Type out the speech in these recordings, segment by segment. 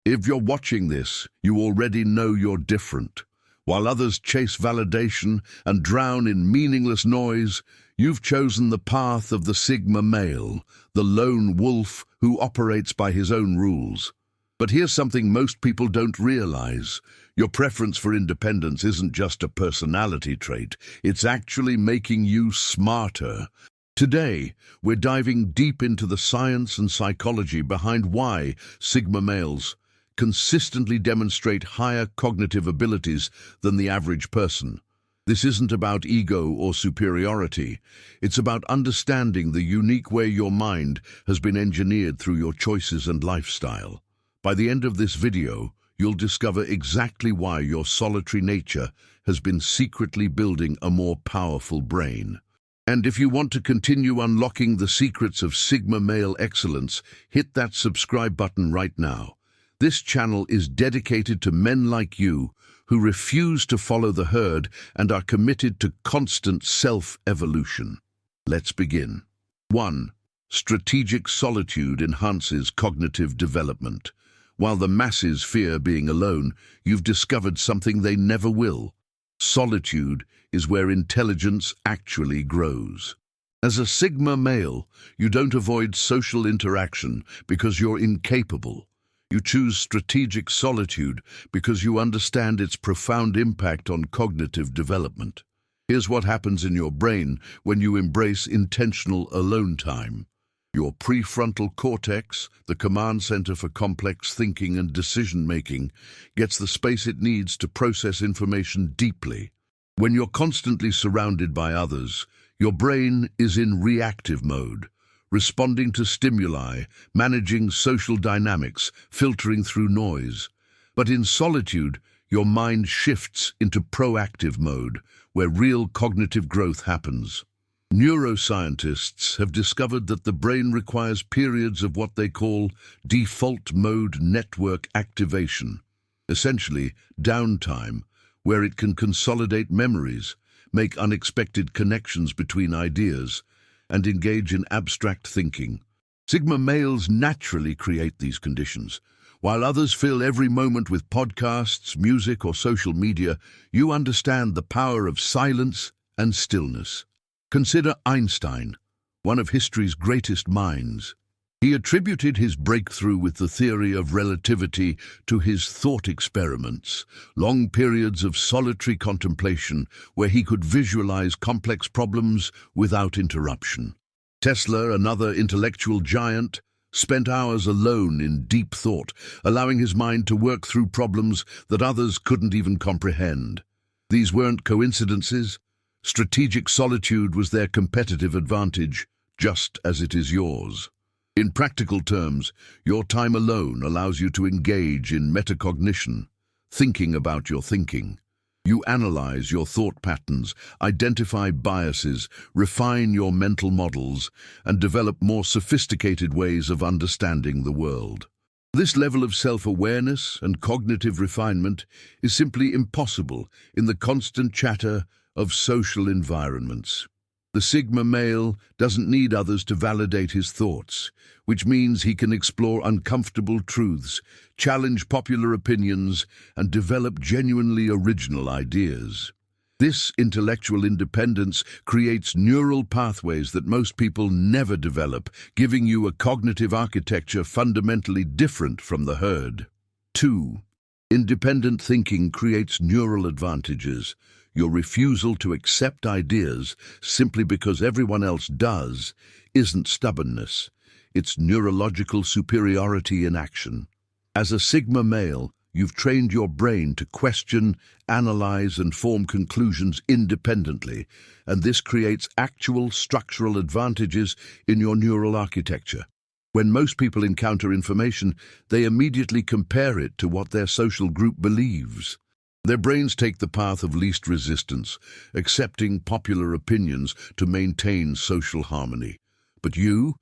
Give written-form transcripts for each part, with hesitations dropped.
If you're watching this, you already know you're different. While others chase validation and drown in meaningless noise, you've chosen the path of the Sigma male, the lone wolf who operates by his own rules. But here's something most people don't realize. Your preference for independence isn't just a personality trait, it's actually making you smarter. Today, we're diving deep into the science and psychology behind why Sigma males consistently demonstrate higher cognitive abilities than the average person. This isn't about ego or superiority. It's about understanding the unique way your mind has been engineered through your choices and lifestyle. By the end of this video, you'll discover exactly why your solitary nature has been secretly building a more powerful brain. And if you want to continue unlocking the secrets of Sigma male excellence, hit that subscribe button right now. This channel is dedicated to men like you who refuse to follow the herd and are committed to constant self-evolution. Let's begin. 1. Strategic solitude enhances cognitive development. While the masses fear being alone, you've discovered something they never will. Solitude is where intelligence actually grows. As a Sigma male, you don't avoid social interaction because you're incapable. You choose strategic solitude because you understand its profound impact on cognitive development. Here's what happens in your brain when you embrace intentional alone time. Your prefrontal cortex, the command center for complex thinking and decision-making, gets the space it needs to process information deeply. When you're constantly surrounded by others, your brain is in reactive mode, responding to stimuli, managing social dynamics, filtering through noise. But in solitude, your mind shifts into proactive mode, where real cognitive growth happens. Neuroscientists have discovered that the brain requires periods of what they call default mode network activation, essentially downtime, where it can consolidate memories, make unexpected connections between ideas, and engage in abstract thinking. Sigma males naturally create these conditions. While others fill every moment with podcasts, music, or social media, you understand the power of silence and stillness. Consider Einstein, one of history's greatest minds. He attributed his breakthrough with the theory of relativity to his thought experiments, long periods of solitary contemplation where he could visualize complex problems without interruption. Tesla, another intellectual giant, spent hours alone in deep thought, allowing his mind to work through problems that others couldn't even comprehend. These weren't coincidences. Strategic solitude was their competitive advantage, just as it is yours. In practical terms, your time alone allows you to engage in metacognition, thinking about your thinking. You analyze your thought patterns, identify biases, refine your mental models, and develop more sophisticated ways of understanding the world. This level of self-awareness and cognitive refinement is simply impossible in the constant chatter of social environments. The Sigma male doesn't need others to validate his thoughts, which means he can explore uncomfortable truths, challenge popular opinions, and develop genuinely original ideas. This intellectual independence creates neural pathways that most people never develop, giving you a cognitive architecture fundamentally different from the herd. 2. Independent thinking creates neural advantages. Your refusal to accept ideas simply because everyone else does isn't stubbornness. It's neurological superiority in action. As a Sigma male, you've trained your brain to question, analyze, and form conclusions independently, and this creates actual structural advantages in your neural architecture. When most people encounter information, they immediately compare it to what their social group believes. Their brains take the path of least resistance, accepting popular opinions to maintain social harmony. But you've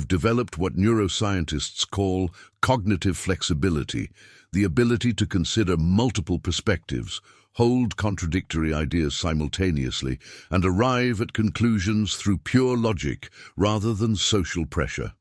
developed what neuroscientists call cognitive flexibility, the ability to consider multiple perspectives, hold contradictory ideas simultaneously, and arrive at conclusions through pure logic rather than social pressure.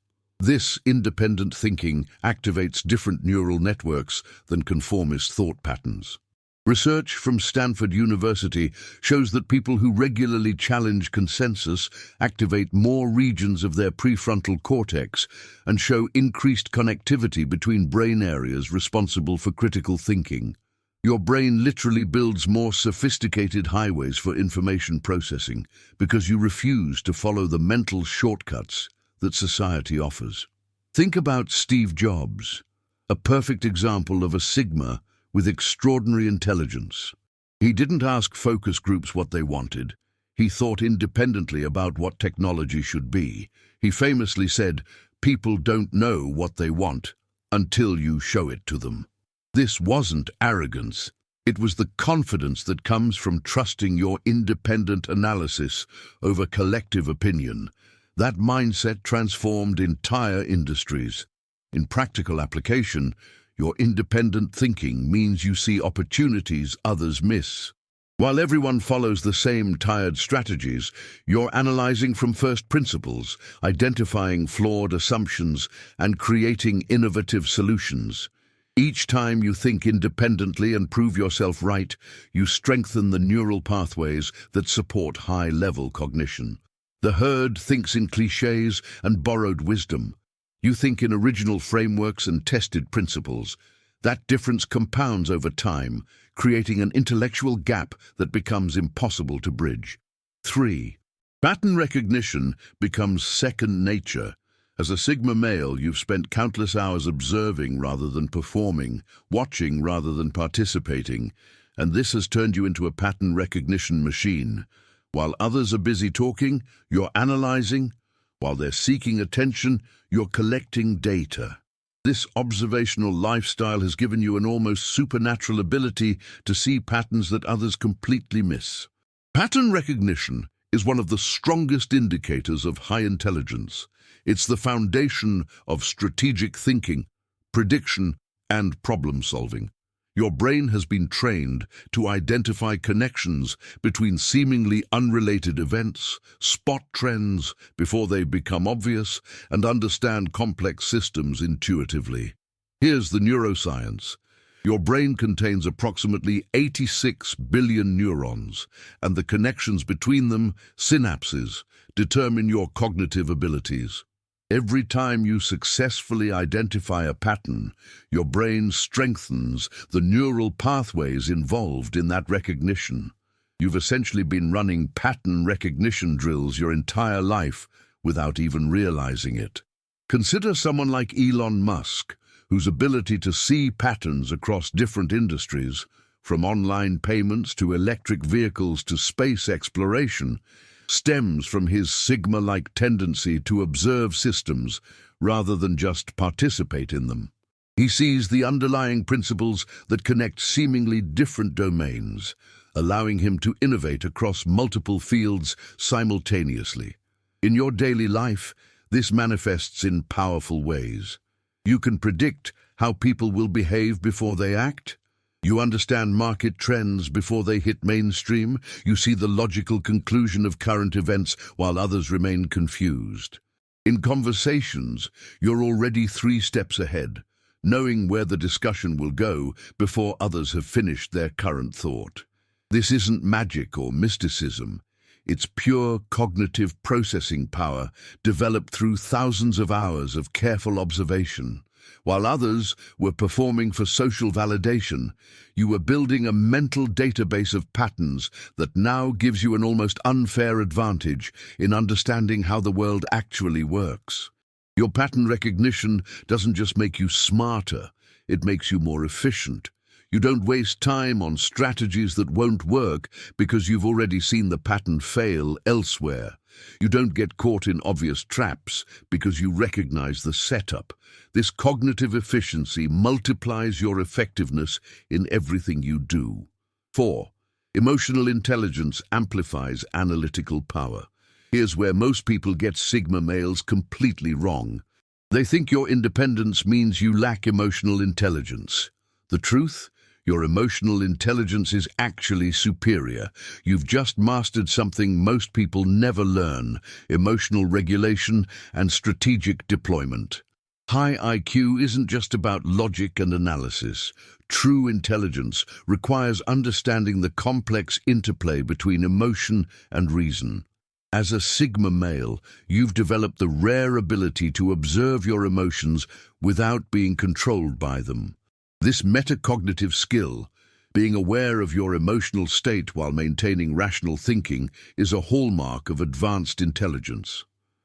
This independent thinking activates different neural networks than conformist thought patterns. Research from Stanford University shows that people who regularly challenge consensus activate more regions of their prefrontal cortex and show increased connectivity between brain areas responsible for critical thinking. Your brain literally builds more sophisticated highways for information processing because you refuse to follow the mental shortcuts that society offers. Think about Steve Jobs, a perfect example of a Sigma with extraordinary intelligence. He didn't ask focus groups what they wanted. He thought independently about what technology should be. He famously said, "People don't know what they want until you show it to them." This wasn't arrogance. It was the confidence that comes from trusting your independent analysis over collective opinion. That mindset transformed entire industries. In practical application, your independent thinking means you see opportunities others miss. While everyone follows the same tired strategies, you're analyzing from first principles, identifying flawed assumptions, and creating innovative solutions. Each time you think independently and prove yourself right, you strengthen the neural pathways that support high-level cognition. The herd thinks in cliches and borrowed wisdom. You think in original frameworks and tested principles. That difference compounds over time, creating an intellectual gap that becomes impossible to bridge. 3. Pattern recognition becomes second nature. As a Sigma male, you've spent countless hours observing rather than performing, watching rather than participating, and this has turned you into a pattern recognition machine. While others are busy talking, you're analyzing. While they're seeking attention, you're collecting data. This observational lifestyle has given you an almost supernatural ability to see patterns that others completely miss. Pattern recognition is one of the strongest indicators of high intelligence. It's the foundation of strategic thinking, prediction, and problem-solving. Your brain has been trained to identify connections between seemingly unrelated events, spot trends before they become obvious, and understand complex systems intuitively. Here's the neuroscience. Your brain contains approximately 86 billion neurons, and the connections between them, synapses, determine your cognitive abilities. Every time you successfully identify a pattern, your brain strengthens the neural pathways involved in that recognition. You've essentially been running pattern recognition drills your entire life without even realizing it. Consider someone like Elon Musk, whose ability to see patterns across different industries, from online payments to electric vehicles to space exploration, stems from his Sigma-like tendency to observe systems rather than just participate in them. He sees the underlying principles that connect seemingly different domains, allowing him to innovate across multiple fields simultaneously. In your daily life, this manifests in powerful ways. You can predict how people will behave before they act. You understand market trends before they hit mainstream. You see the logical conclusion of current events while others remain confused. In conversations, you're already 3 steps ahead, knowing where the discussion will go before others have finished their current thought. This isn't magic or mysticism. It's pure cognitive processing power developed through thousands of hours of careful observation. While others were performing for social validation, you were building a mental database of patterns that now gives you an almost unfair advantage in understanding how the world actually works. Your pattern recognition doesn't just make you smarter, it makes you more efficient. You don't waste time on strategies that won't work because you've already seen the pattern fail elsewhere. You don't get caught in obvious traps because you recognize the setup. This cognitive efficiency multiplies your effectiveness in everything you do. 4. Emotional intelligence amplifies analytical power. Here's where most people get Sigma males completely wrong. They think your independence means you lack emotional intelligence. The truth? Your emotional intelligence is actually superior. You've just mastered something most people never learn: emotional regulation and strategic deployment. High IQ isn't just about logic and analysis. True intelligence requires understanding the complex interplay between emotion and reason. As a Sigma male, you've developed the rare ability to observe your emotions without being controlled by them. This metacognitive skill, being aware of your emotional state while maintaining rational thinking, is a hallmark of advanced intelligence.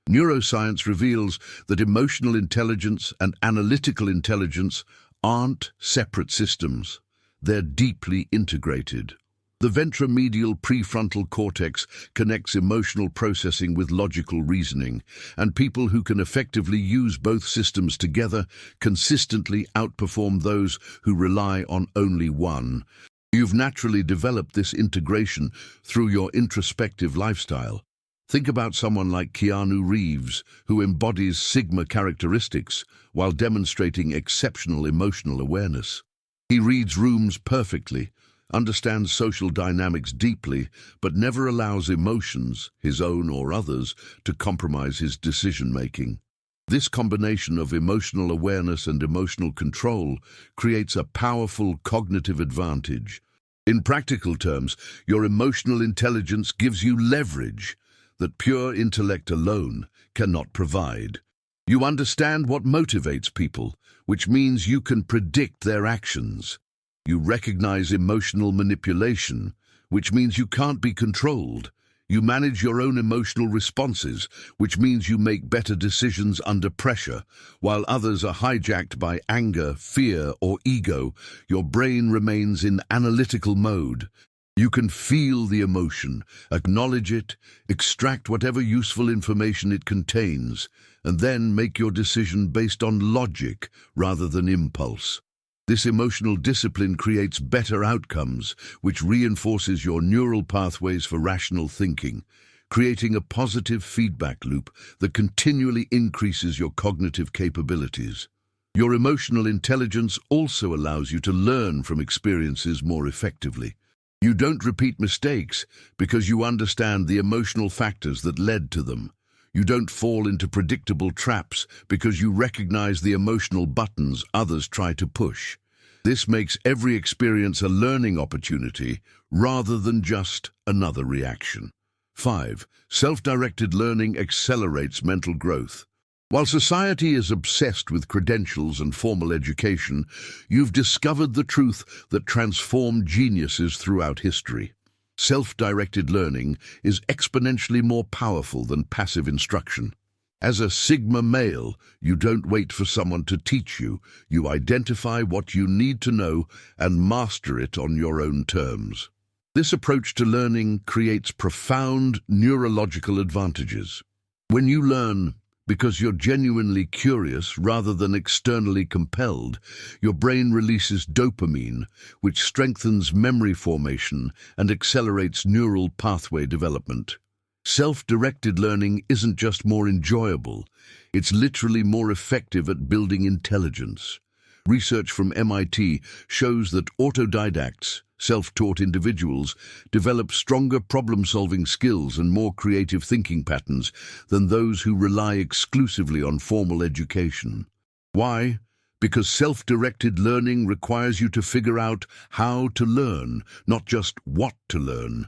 Neuroscience reveals that emotional intelligence and analytical intelligence aren't separate systems. They're deeply integrated. The ventromedial prefrontal cortex connects emotional processing with logical reasoning, and people who can effectively use both systems together consistently outperform those who rely on only one. You've naturally developed this integration through your introspective lifestyle. Think about someone like Keanu Reeves, who embodies Sigma characteristics while demonstrating exceptional emotional awareness. He reads rooms perfectly, understands social dynamics deeply, but never allows emotions, his own or others, to compromise his decision-making. This combination of emotional awareness and emotional control creates a powerful cognitive advantage. In practical terms, your emotional intelligence gives you leverage that pure intellect alone cannot provide. You understand what motivates people, which means you can predict their actions. You recognize emotional manipulation, which means you can't be controlled. You manage your own emotional responses, which means you make better decisions under pressure. While others are hijacked by anger, fear, or ego, your brain remains in analytical mode. You can feel the emotion, acknowledge it, extract whatever useful information it contains, and then make your decision based on logic rather than impulse. This emotional discipline creates better outcomes, which reinforces your neural pathways for rational thinking, creating a positive feedback loop that continually increases your cognitive capabilities. Your emotional intelligence also allows you to learn from experiences more effectively. You don't repeat mistakes because you understand the emotional factors that led to them. You don't fall into predictable traps because you recognize the emotional buttons others try to push. This makes every experience a learning opportunity rather than just another reaction. 5. Self-directed learning accelerates mental growth. While society is obsessed with credentials and formal education, you've discovered the truth that transformed geniuses throughout history. Self-directed learning is exponentially more powerful than passive instruction. As a Sigma male, you don't wait for someone to teach you. You identify what you need to know and master it on your own terms. This approach to learning creates profound neurological advantages. When you learn because you're genuinely curious rather than externally compelled, your brain releases dopamine, which strengthens memory formation and accelerates neural pathway development. Self-directed learning isn't just more enjoyable, it's literally more effective at building intelligence. Research from MIT shows that autodidacts, self-taught individuals, develop stronger problem-solving skills and more creative thinking patterns than those who rely exclusively on formal education. Why? Because self-directed learning requires you to figure out how to learn, not just what to learn.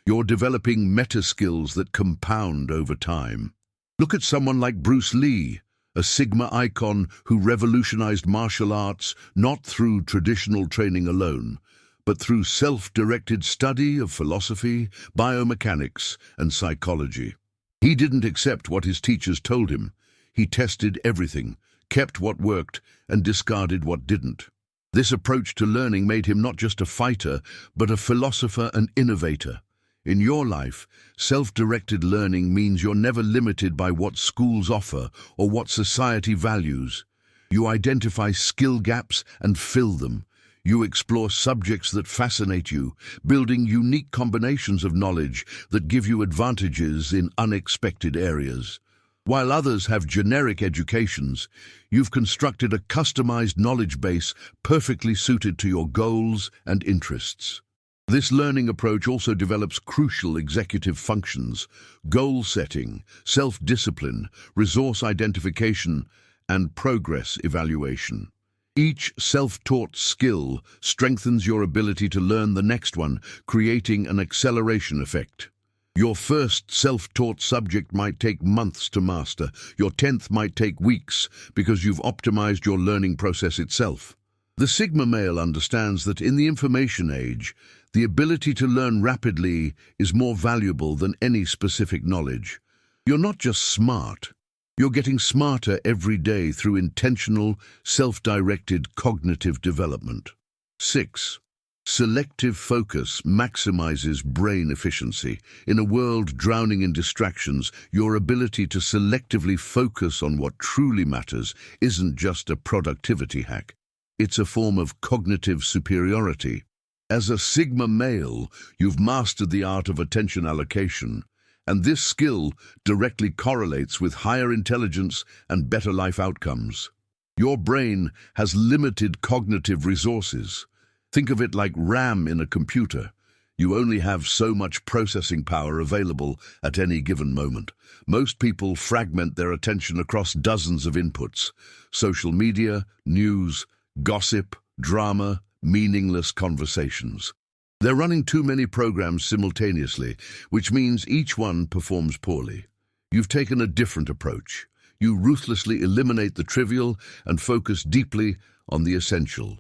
You're developing meta-skills that compound over time. Look at someone like Bruce Lee, a Sigma icon who revolutionized martial arts not through traditional training alone, but through self-directed study of philosophy, biomechanics, and psychology. He didn't accept what his teachers told him. He tested everything, kept what worked, and discarded what didn't. This approach to learning made him not just a fighter, but a philosopher and innovator. In your life, self-directed learning means you're never limited by what schools offer or what society values. You identify skill gaps and fill them. You explore subjects that fascinate you, building unique combinations of knowledge that give you advantages in unexpected areas. While others have generic educations, you've constructed a customized knowledge base perfectly suited to your goals and interests. This learning approach also develops crucial executive functions: goal setting, self-discipline, resource identification, and progress evaluation. Each self-taught skill strengthens your ability to learn the next one, creating an acceleration effect. Your first self-taught subject might take months to master. Your 10th might take weeks because you've optimized your learning process itself. The Sigma male understands that in the information age, the ability to learn rapidly is more valuable than any specific knowledge. You're not just smart, you're getting smarter every day through intentional, self-directed cognitive development. 6. Selective focus maximizes brain efficiency. In a world drowning in distractions, your ability to selectively focus on what truly matters isn't just a productivity hack. It's a form of cognitive superiority. As a Sigma male, you've mastered the art of attention allocation, and this skill directly correlates with higher intelligence and better life outcomes. Your brain has limited cognitive resources. Think of it like RAM in a computer. You only have so much processing power available at any given moment. Most people fragment their attention across dozens of inputs: social media, news, gossip, drama, meaningless conversations. They're running too many programs simultaneously, which means each one performs poorly. You've taken a different approach. You ruthlessly eliminate the trivial and focus deeply on the essential.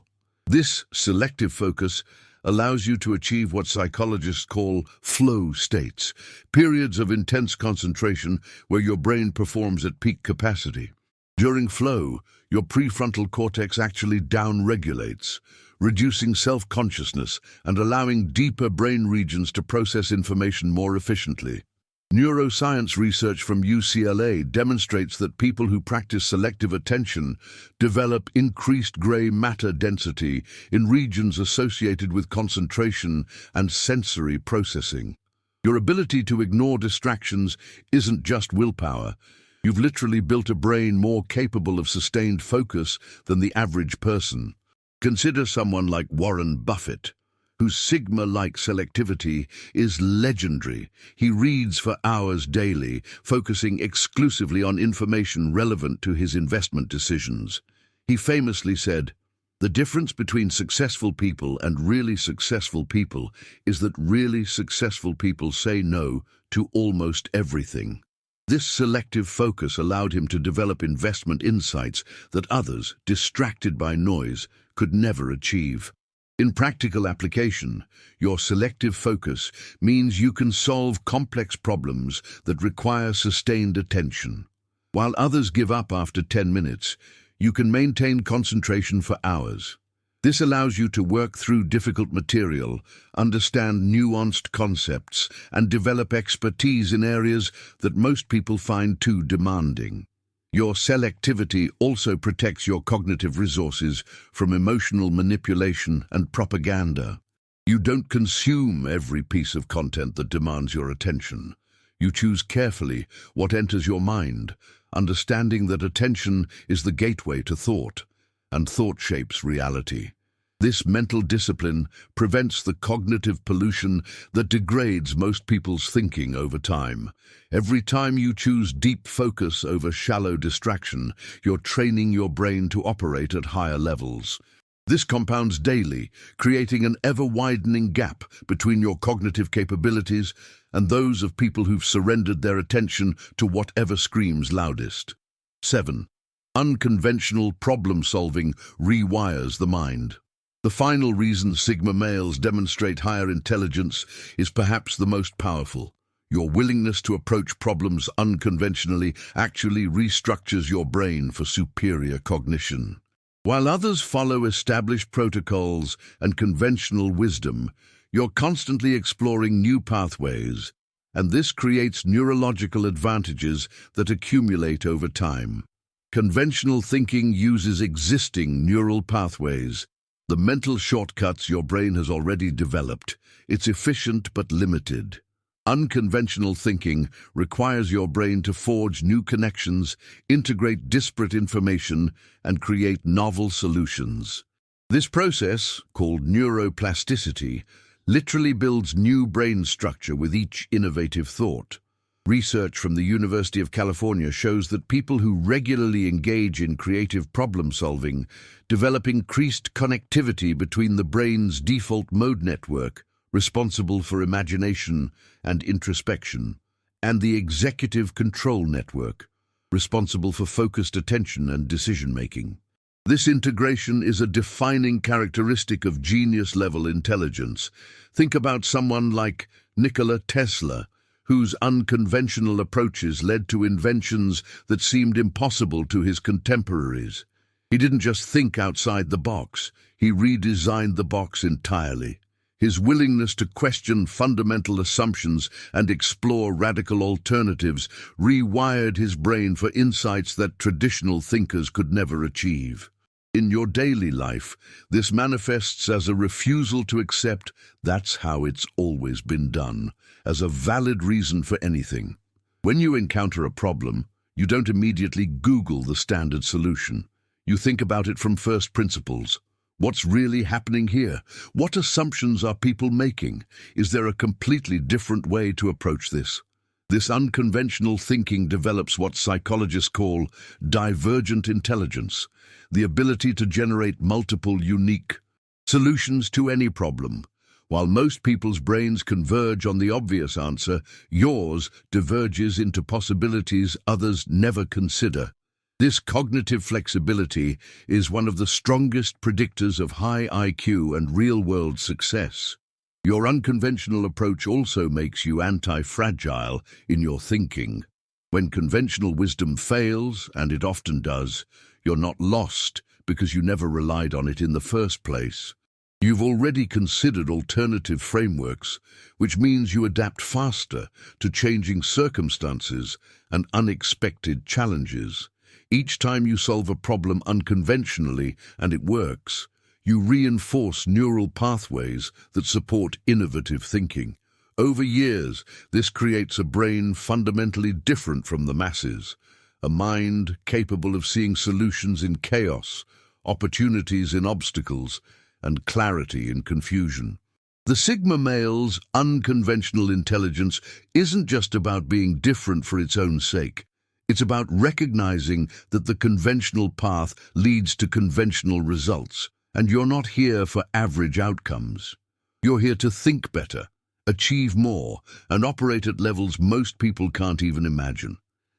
This selective focus allows you to achieve what psychologists call flow states, periods of intense concentration where your brain performs at peak capacity. During flow, your prefrontal cortex actually downregulates, reducing self-consciousness and allowing deeper brain regions to process information more efficiently. Neuroscience research from UCLA demonstrates that people who practice selective attention develop increased gray matter density in regions associated with concentration and sensory processing. Your ability to ignore distractions isn't just willpower. You've literally built a brain more capable of sustained focus than the average person. Consider someone like Warren Buffett, whose Sigma-like selectivity is legendary. He reads for hours daily, focusing exclusively on information relevant to his investment decisions. He famously said, "The difference between successful people and really successful people is that really successful people say no to almost everything." This selective focus allowed him to develop investment insights that others, distracted by noise, could never achieve. In practical application, your selective focus means you can solve complex problems that require sustained attention. While others give up after 10 minutes, you can maintain concentration for hours. This allows you to work through difficult material, understand nuanced concepts, and develop expertise in areas that most people find too demanding. Your selectivity also protects your cognitive resources from emotional manipulation and propaganda. You don't consume every piece of content that demands your attention. You choose carefully what enters your mind, understanding that attention is the gateway to thought, and thought shapes reality. This mental discipline prevents the cognitive pollution that degrades most people's thinking over time. Every time you choose deep focus over shallow distraction, you're training your brain to operate at higher levels. This compounds daily, creating an ever-widening gap between your cognitive capabilities and those of people who've surrendered their attention to whatever screams loudest. 7. Unconventional problem-solving rewires the mind. The final reason Sigma males demonstrate higher intelligence is perhaps the most powerful. Your willingness to approach problems unconventionally actually restructures your brain for superior cognition. While others follow established protocols and conventional wisdom, you're constantly exploring new pathways, and this creates neurological advantages that accumulate over time. Conventional thinking uses existing neural pathways, the mental shortcuts your brain has already developed. It's efficient but limited. Unconventional thinking requires your brain to forge new connections, integrate disparate information, and create novel solutions. This process, called neuroplasticity, literally builds new brain structure with each innovative thought. Research from the University of California shows that people who regularly engage in creative problem-solving develop increased connectivity between the brain's default mode network, responsible for imagination and introspection, and the executive control network, responsible for focused attention and decision-making. This integration is a defining characteristic of genius-level intelligence. Think about someone like Nikola Tesla, whose unconventional approaches led to inventions that seemed impossible to his contemporaries. He didn't just think outside the box, he redesigned the box entirely. His willingness to question fundamental assumptions and explore radical alternatives rewired his brain for insights that traditional thinkers could never achieve. In your daily life, this manifests as a refusal to accept "that's how it's always been done" as a valid reason for anything. When you encounter a problem, you don't immediately Google the standard solution. You think about it from first principles. What's really happening here? What assumptions are people making? Is there a completely different way to approach this? This unconventional thinking develops what psychologists call divergent intelligence, the ability to generate multiple unique solutions to any problem. While most people's brains converge on the obvious answer, yours diverges into possibilities others never consider. This cognitive flexibility is one of the strongest predictors of high IQ and real-world success. Your unconventional approach also makes you anti-fragile in your thinking. When conventional wisdom fails, and it often does, you're not lost because you never relied on it in the first place. You've already considered alternative frameworks, which means you adapt faster to changing circumstances and unexpected challenges. Each time you solve a problem unconventionally and it works, you reinforce neural pathways that support innovative thinking. Over years, this creates a brain fundamentally different from the masses, a mind capable of seeing solutions in chaos, opportunities in obstacles, and clarity in confusion. The Sigma male's unconventional intelligence isn't just about being different for its own sake. It's about recognizing that the conventional path leads to conventional results, and you're not here for average outcomes. You're here to think better, achieve more, and operate at levels most people can't even imagine.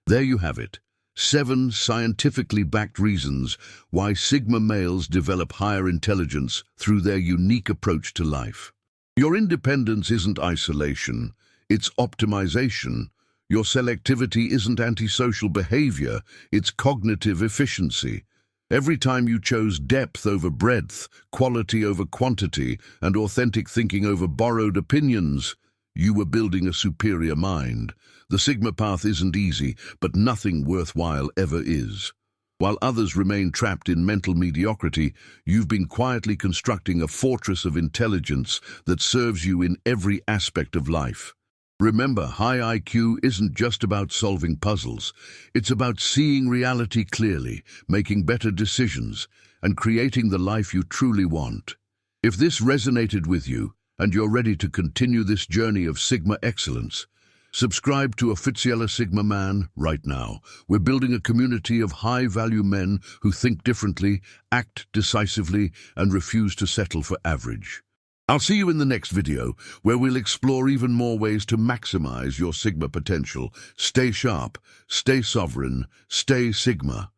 There you have it. 7 scientifically backed reasons why Sigma males develop higher intelligence through their unique approach to life. Your independence isn't isolation, it's optimization. Your selectivity isn't antisocial behavior, it's cognitive efficiency. Every time you chose depth over breadth, quality over quantity, and authentic thinking over borrowed opinions, you were building a superior mind. The Sigma path isn't easy, but nothing worthwhile ever is. While others remain trapped in mental mediocrity, you've been quietly constructing a fortress of intelligence that serves you in every aspect of life. Remember, high IQ isn't just about solving puzzles. It's about seeing reality clearly, making better decisions, and creating the life you truly want. If this resonated with you, and you're ready to continue this journey of Sigma excellence, subscribe to Officiella Sigma Man right now. We're building a community of high-value men who think differently, act decisively, and refuse to settle for average. I'll see you in the next video, where we'll explore even more ways to maximize your Sigma potential. Stay sharp, stay sovereign, stay Sigma.